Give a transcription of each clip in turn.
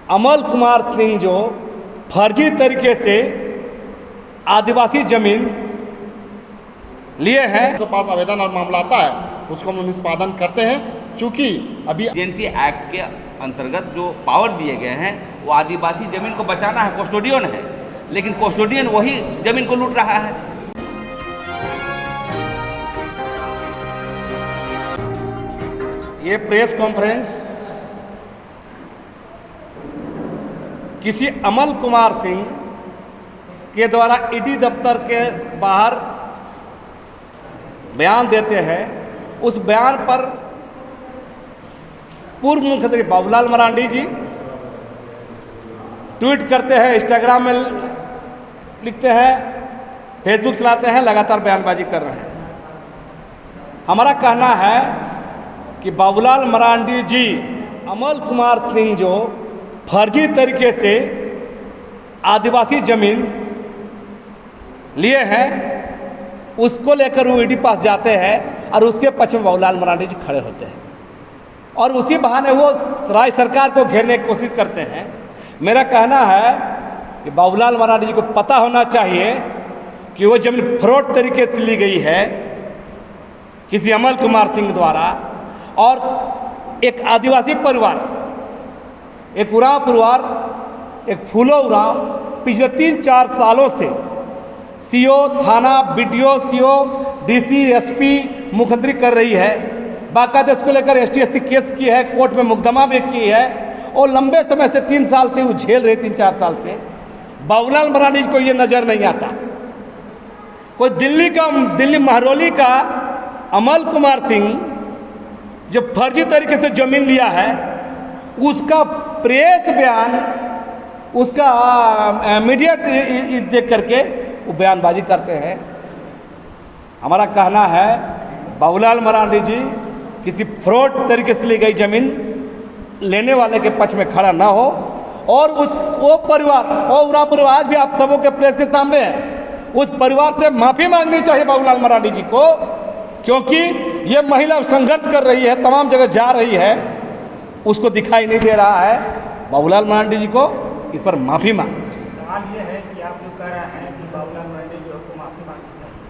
अमल कुमार सिंह जो फर्जी तरीके से आदिवासी जमीन लिए हैं, उनके पास आवेदन और मामला आता है उसको हम निष्पादन करते हैं। चूँकि अभी जीएनटी एक्ट के अंतर्गत जो पावर दिए गए हैं वो आदिवासी जमीन को बचाना है, कस्टोडियन है, लेकिन कस्टोडियन वही जमीन को लूट रहा है। ये प्रेस कॉन्फ्रेंस किसी अमल कुमार सिंह के द्वारा ईडी दफ्तर के बाहर बयान देते हैं। उस बयान पर पूर्व मुख्यमंत्री बाबूलाल मरांडी जी ट्वीट करते हैं, इंस्टाग्राम में लिखते हैं, फेसबुक चलाते हैं, लगातार बयानबाजी कर रहे हैं। हमारा कहना है कि बाबूलाल मरांडी जी अमल कुमार सिंह जो फर्जी तरीके से आदिवासी जमीन लिए हैं, उसको लेकर वो ईडी पास जाते हैं और उसके पक्ष में बाबूलाल मरांडी जी खड़े होते हैं और उसी बहाने वो राज्य सरकार को घेरने की कोशिश करते हैं। मेरा कहना है कि बाबूलाल मरांडी जी को पता होना चाहिए कि वो जमीन फ्रॉड तरीके से ली गई है किसी अमल कुमार सिंह द्वारा, और एक आदिवासी परिवार, एक उरांव परिवार, एक फूलो उरांव पिछले 3-4 सालों से सीओ, थाना, बीडीओ, सीओ, डीसी, एसपी मुख्यमंत्री कर रही है। बाकायदा इसको लेकर एसटी/एससी केस की है, कोर्ट में मुकदमा भी की है और लंबे समय से 3 साल से वो झेल रहे, 3-4 साल से। बाबूलाल मरांडी को ये नज़र नहीं आता। कोई दिल्ली महरौली का अमल कुमार सिंह जो फर्जी तरीके से जमीन लिया है, उसका प्रेस बयान, उसका मीडिया देख करके वो बयानबाजी करते हैं। हमारा कहना है बाबूलाल मरांडी जी किसी फ्रॉड तरीके से ली गई जमीन लेने वाले के पक्ष में खड़ा ना हो, और वो परिवार और उरांव परिवार आज भी आप सबों के प्रेस के सामने है, उस परिवार से माफ़ी मांगनी चाहिए बाबूलाल मरांडी जी को, क्योंकि ये महिला संघर्ष कर रही है, तमाम जगह जा रही है, उसको दिखाई नहीं दे रहा है। बाबूलाल मरांडी जी को इस पर माफ़ी मांगनी चाहिए। सवाल ये है कि आप जो कह रहे हैं कि बाबूलाल मरांडी जो को माफ़ी मांगनी चाहिए,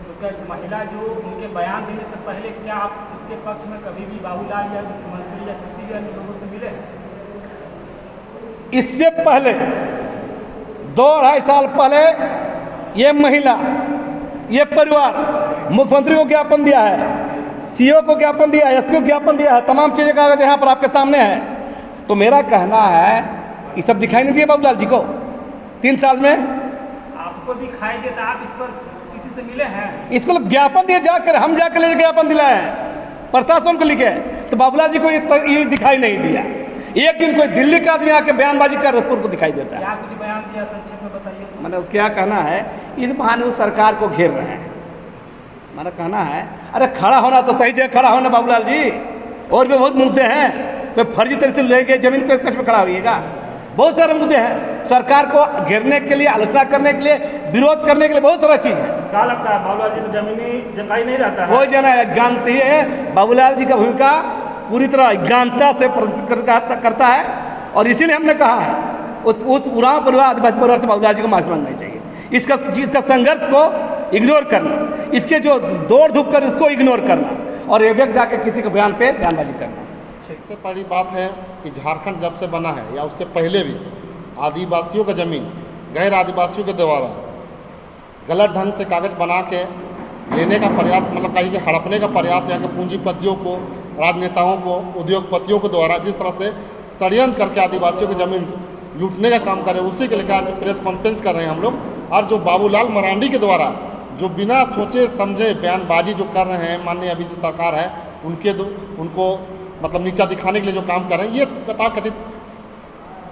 तो क्या महिला जो उनके बयान देने से पहले क्या आप इसके पक्ष में कभी भी बाबूलाल या मुख्यमंत्री या किसी भी अन्य लोगों से मिले? इससे पहले 2-2.5 साल पहले ये महिला, ये परिवार मुख्यमंत्री को ज्ञापन दिया है, सीओ को ज्ञापन दिया है, एसपी को ज्ञापन दिया है, तमाम चीज़ें कागज यहाँ पर आपके सामने है। तो मेरा कहना है ये सब दिखाई नहीं दिया बाबूलाल जी को 3 साल में। आपको दिखाई देता, आप इस पर किसी से मिले हैं? इसको ज्ञापन दिए, जाकर हम जाकर ले ज्ञापन दिलाए हैं, प्रशासन को लिखे, तो बाबूलाल जी को ये दिखाई नहीं दिया। एक दिन कोई दिल्ली का आदमी आके बयानबाजी कर उसको उनको दिखाई देता है। क्या कुछ बयान दिया, संक्षेप में बताइए। मतलब क्या कहना है, इस बहाने वो सरकार को घेर रहे हैं। हमारा कहना है अरे खड़ा होना तो सही जगह खड़ा होना बाबूलाल जी, और भी बहुत मुद्दे हैं। कोई फर्जी तरीके से ले गए जमीन पे पक्ष में खड़ा होइएगा, बहुत सारे मुद्दे हैं। सरकार को घेरने के लिए, आलोचना करने के लिए, विरोध करने के लिए बहुत सारा चीज़ है। क्या लगता है बाबूलाल जी को जमीनी जंगाई नहीं रहता है? कोई जना अज्ञानती है, बाबूलाल जी का भूमिका पूरी तरह अज्ञानता से करता है, और इसीलिए हमने कहा है उस उरांव परिवार, आदिवासी परिवार से बाबूलाल जी को माफी मांगनी चाहिए। इसका संघर्ष को इग्नोर करना, इसके जो दौड़ धूप कर उसको इग्नोर करना, और एबेक जाके किसी के बयान पे बयानबाजी करना। सबसे बड़ी बात है कि झारखंड जब से बना है या उससे पहले भी आदिवासियों का ज़मीन गैर आदिवासियों के द्वारा गलत ढंग से कागज़ बना के लेने का प्रयास, मतलब कहीं के हड़पने का प्रयास यहाँ के पूंजीपतियों को, राजनेताओं को, उद्योगपतियों के द्वारा जिस तरह से षड्यंत्र करके आदिवासियों की ज़मीन लूटने का काम कर रहे हैं, उसी के लेकर आज प्रेस कॉन्फ्रेंस कर रहे हैं हम लोग। और जो बाबूलाल मरांडी के द्वारा जो बिना सोचे समझे बयानबाजी जो कर रहे हैं, माननीय अभी जो सरकार है उनको मतलब नीचा दिखाने के लिए जो काम कर रहे हैं, ये कथाकथित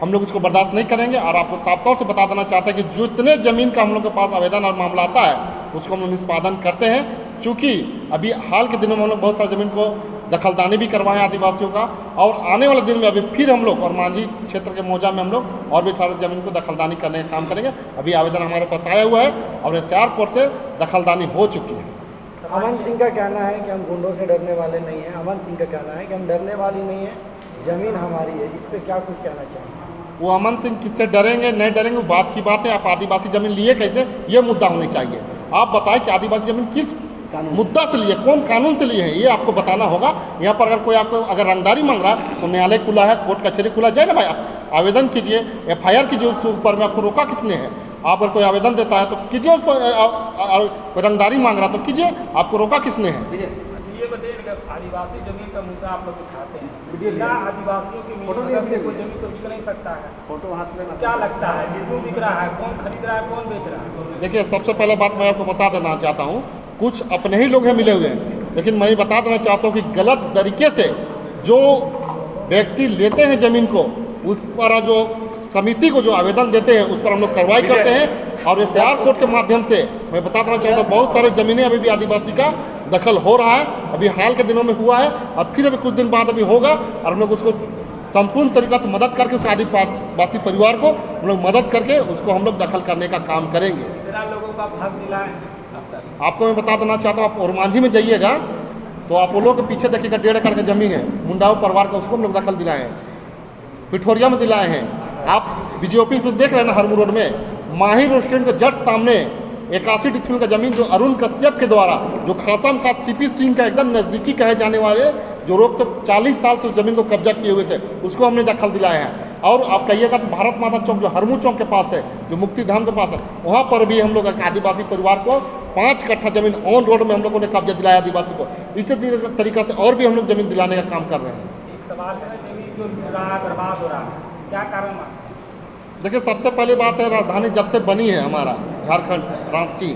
हम लोग इसको बर्दाश्त नहीं करेंगे। और आपको साफ तौर से बता देना चाहते हैं कि जितने ज़मीन का हम लोग के पास आवेदन और मामला आता है उसको हम लोग निष्पादन करते हैं। चूँकि अभी हाल के दिनों में हम लोग बहुत सारे ज़मीन को दखलदानी भी करवाएं आदिवासियों का, और आने वाले दिन में अभी फिर हम लोग और मांझी क्षेत्र के मौजा में हम लोग और भी सारे ज़मीन को दखलदानी करने का काम करेंगे। अभी आवेदन हमारे पास आया हुआ है और SR कोर्ट से दखलदानी हो चुकी है। अमन सिंह का कहना है कि हम गुंडों से डरने वाले नहीं हैं। अमन सिंह का कहना है कि हम डरने वाली नहीं हैं, ज़मीन हमारी है, इस पे क्या कुछ कहना चाहेंगे? वो अमन सिंह किससे डरेंगे नहीं डरेंगे, बात की बात है। आप आदिवासी ज़मीन लिए कैसे, ये मुद्दा होनी चाहिए। आप बताएं कि आदिवासी ज़मीन किस मुद्दा से लिए, कौन कानून से लिए हैं, ये आपको बताना होगा। यहाँ पर अगर कोई आपको अगर रंगदारी मांग रहा है तो न्यायालय खुला है, कोर्ट कचहरी खुला, जाए ना भाई, आप आवेदन कीजिए, FIR कीजिए उसके ऊपर में। आपको रोका किसने है? आप अगर कोई आवेदन देता है तो कीजिए उस पर, कोई रंगदारी मांग रहा तो कीजिए, आपको रोका किसने है? अच्छा ये बताइए, आदिवासी जमीन का मुद्दा आप लोग उठाते हैं, बिना आदिवासियों के मिलकर के कोई जमीन तो बिक नहीं सकता है। फोटो हाथ में क्या लगता है कि क्यों बिक रहा है, कौन खरीद रहा है, कौन बेच रहा है? देखिए, सबसे पहले बात मैं आपको बता देना चाहता हूँ, कुछ अपने ही लोग हैं मिले हुए हैं, लेकिन मैं बता देना चाहता हूँ कि गलत तरीके से जो व्यक्ति लेते हैं ज़मीन को, उस पर जो समिति को जो आवेदन देते हैं उस पर हम लोग कार्रवाई करते हैं। और SIR कोर्ट के माध्यम से मैं बता देना चाहता हूँ, बहुत सारे ज़मीनें अभी भी आदिवासी का दखल हो रहा है, अभी हाल के दिनों में हुआ है और फिर अभी कुछ दिन बाद अभी होगा। और हम लोग उसको संपूर्ण तरीक़ा से मदद करके उस आदिवासी परिवार को हम लोग मदद करके उसको हम लोग दखल करने का काम करेंगे। कितना लोगों का भाग मिला है? आपको मैं बता देना चाहता हूँ, आप ओरमांझी में जाइएगा तो अपोलो के पीछे देखिएगा 1.5 एकड़ की ज़मीन है, मुंडाओं परिवार का, उसको हम लोग दखल दिलाए हैं। पिठोरिया में दिलाए हैं। आप BGO ऑफिस में देख रहे हैं ना, हरमू रोड में माहिर रेस्टोरेंट के जस्ट सामने 81 डिसमिल का ज़मीन जो अरुण कश्यप के द्वारा, जो खासम खास CP सिंह का एकदम नज़दीकी कहे जाने वाले, जो रोक तो 40 साल से उस ज़मीन को कब्जा किए हुए थे, उसको हमने दखल दिलाया है। और आप कहिएगा तो भारत माता चौक जो हरमू चौक के पास है, जो मुक्ति धाम के पास है, वहाँ पर भी हम लोग एक आदिवासी परिवार को 5 कट्ठा ज़मीन ऑन रोड में हम लोगों ने कब्जा दिलाया आदिवासी को। इसी तरीक़ा से और भी हम लोग ज़मीन दिलाने का काम कर रहे हैं। एक सवाल है, जमीन जो बिक रहा है, बर्बाद हो रहा है, क्या कारण है? देखिए, सबसे पहली बात है, राजधानी जब से बनी है हमारा झारखंड, रांची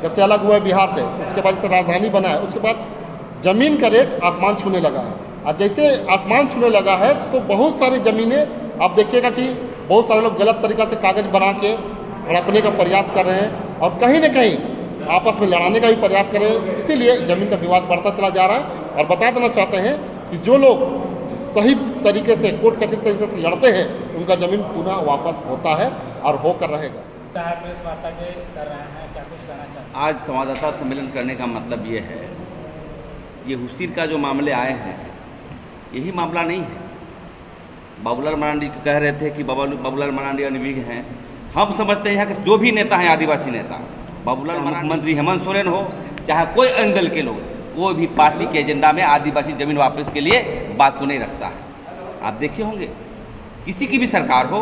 जब से अलग हुआ है बिहार से, उसके बाद से राजधानी बना है, उसके बाद ज़मीन का रेट आसमान छूने लगा है। और जैसे आसमान छूने लगा है तो बहुत सारी ज़मीनें आप देखिएगा कि बहुत सारे लोग गलत तरीक़ा से कागज़ बना के हड़पने का प्रयास कर रहे हैं और कहीं ना कहीं आपस में लड़ाने का भी प्रयास कर रहे हैं। इसीलिए ज़मीन का विवाद बढ़ता चला जा रहा है। और बता देना चाहते हैं कि जो लोग सही तरीके से कोर्ट कचहरी तरीके से लड़ते हैं, उनका ज़मीन पुनः वापस होता है और होकर रहेगा। प्रेस वार्ता के कर रहे हैं, क्या कुछ कहना चाहते हैं? आज संवाददाता सम्मेलन करने का मतलब ये है, ये हुसीर का जो मामले आए हैं यही मामला नहीं है। बाबूलाल मरांडी को कह रहे थे कि बाबूलाल मरांडी अनभिज्ञ हैं। हम समझते हैं यहाँ के जो भी नेता हैं आदिवासी नेता, बाबूलाल मुख्यमंत्री हेमंत सोरेन हो, चाहे कोई अन्य दल के लोग, कोई भी पार्टी के एजेंडा में आदिवासी ज़मीन वापस के लिए बात को नहीं रखता है। आप देखे होंगे किसी की भी सरकार हो,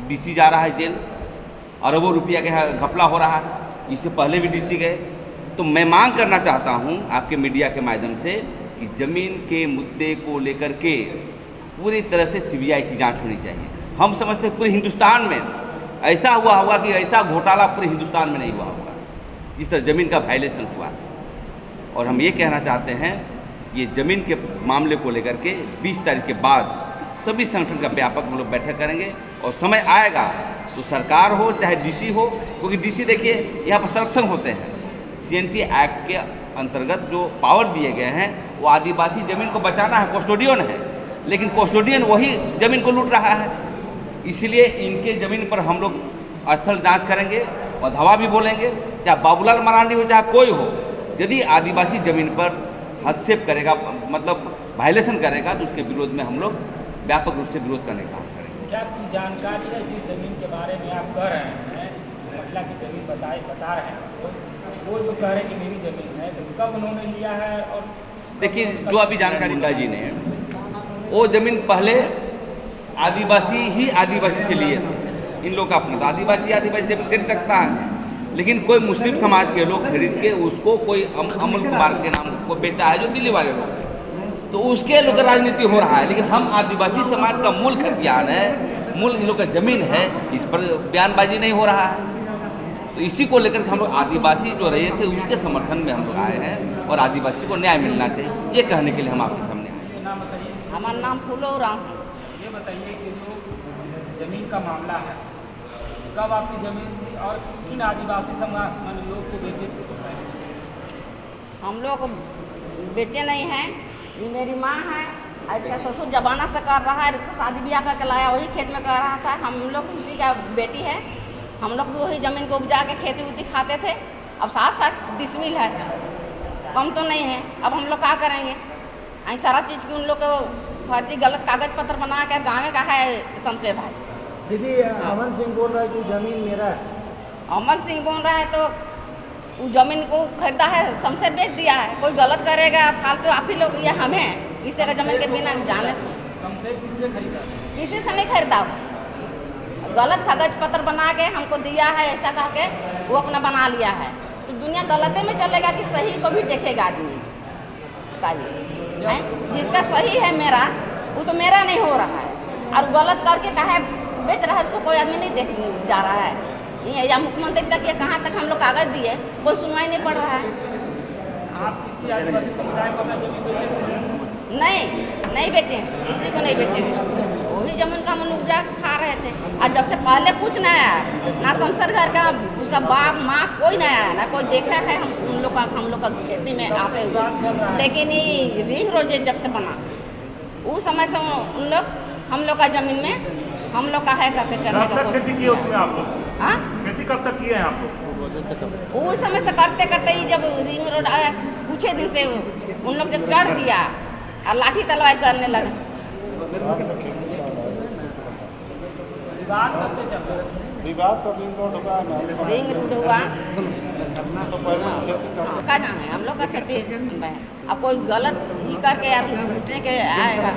DC जा रहा है जेल, अरबों रुपया का घपला हो रहा है, इससे पहले भी DC गए। तो मैं मांग करना चाहता हूं आपके मीडिया के माध्यम से कि ज़मीन के मुद्दे को लेकर के पूरी तरह से CBI की जांच होनी चाहिए। हम समझते हैं पूरे हिंदुस्तान में ऐसा हुआ होगा कि ऐसा घोटाला पूरे हिंदुस्तान में नहीं हुआ होगा जिस तरह ज़मीन का वायलेशन हुआ। और हम ये कहना चाहते हैं, ये ज़मीन के मामले को लेकर के 20 तारीख के बाद सभी संगठन का व्यापक हम लोग बैठक करेंगे और समय आएगा तो सरकार हो चाहे DC हो, क्योंकि DC देखिए यहाँ पर संरक्षण होते हैं। CNT एक्ट के अंतर्गत जो पावर दिए गए हैं वो आदिवासी ज़मीन को बचाना है, कस्टोडियन है, लेकिन कस्टोडियन वही ज़मीन को लूट रहा है। इसलिए इनके ज़मीन पर हम लोग स्थल जांच करेंगे और धावा भी बोलेंगे, चाहे बाबूलाल मरांडी हो चाहे कोई हो। यदि आदिवासी ज़मीन पर हस्तक्षेप करेगा, मतलब वायलेशन करेगा, तो उसके विरोध में हम लोग व्यापक रूप से विरोध करने का काम करेंगे। क्या कुछ जानकारी है जिस ज़मीन के बारे में आप कह रहे हैं, महिला की ज़मीन बता रहे हैं, वो जो कह रहे हैं कि मेरी ज़मीन है, तो कब उन्होंने लिया है? और देखिए, जो अभी जानकारी मुंडा जी ने, वो ज़मीन पहले आदिवासी से लिए थे। इन लोग का अपना था, आदिवासी ज़मीन खरीद सकता है, लेकिन कोई मुस्लिम समाज के लोग खरीद के उसको कोई अमल कुमार के नाम को बेचा है, जो दिल्ली वाले लोग, तो उसके लोग राजनीति हो रहा है। लेकिन हम आदिवासी समाज का मूल खतियान है, मूल इन लोग का ज़मीन है, इस पर बयानबाजी नहीं हो रहा है। तो इसी को लेकर हम लोग आदिवासी जो रहे थे उसके समर्थन में हम लोग आए हैं और आदिवासी को न्याय मिलना चाहिए, ये कहने के लिए हम आपके सामने आए हैं। नाम बताइए। हमारा नाम फूलो राम है। ये बताइए कि जो ज़मीन का मामला है, कब आपकी ज़मीन थी और किन आदिवासी समाज मान लोग को बेचे थे? हम लोग बेचे नहीं हैं, ये मेरी माँ है, इसका ससुर जमाना से कर रहा है, इसको शादी ब्याह करके लाया, वही खेत में कर रहा था। हम लोग इसी का बेटी है, हम लोग भी वही ज़मीन को उपजा के खेती उती खाते थे। अब 60 डिसमिल है, कम तो नहीं है। अब हम लोग क्या करेंगे? सारा चीज़ की उन लोग को फर्जी गलत कागज पत्र बना कर गाँव का है शमशेर भाई। दीदी अमन सिंह बोल रहा है कि जमीन मेरा है। अमर सिंह बोल रहा है तो वो जमीन को खरीदा है, शमशेर बेच दिया है। कोई गलत करेगा फालतू आप ही लोग, या हमें किसी का जमीन के बिना जाने सुन शमशेर किससे खरीदा? किसी से नहीं खरीदा वो। गलत कागज पत्र बना के हमको दिया है ऐसा कह के वो अपना बना लिया है। तो दुनिया गलते में चलेगा कि सही को भी देखेगा आदमी? बताइए हैं? जिसका सही है मेरा वो तो मेरा नहीं हो रहा है, और गलत करके काहे बेच रहा है उसको कोई आदमी नहीं देख जा रहा है। ये या मुख्यमंत्री तक ये कहाँ तक हम लोग कागज दिए, कोई सुनवाई नहीं पड़ रहा है। आप किसी आदिवासी समुदाय को अपना जमीन बेचे? नहीं बेचे, किसी को नहीं बेचे। वही जमीन का हम लोग जाकर खा रहे थे। और जब से पहले कुछ नहीं आया, ना शमशेर घर का उसका बाप माँ कोई नहीं आया, ना कोई देखा है हम लोग का खेती में आते हुए। लेकिन ये रिंग रोड जब से बना उस समय से उन लोग हम लोग का जमीन में हम लोग का है करके चढ़ने का कोशिश किया। उसमें आप लोग हाँ, खेती कब तक किए हैं आप लोग? उस समय से करते करते ही जब रिंग रोड आया कुछ ही दिन से उन लोग जब चढ़ दिया और लाठी तलवार करने लगे। विवाद कब से चल रहा है? विवाद तो रिंग रोड हुआ है ना, रिंग रोड हुआ तो पहले से खेती कर का जाना है, हम लोग का खेती में अब कोई गलत ही करके यार लूटने के आएगा।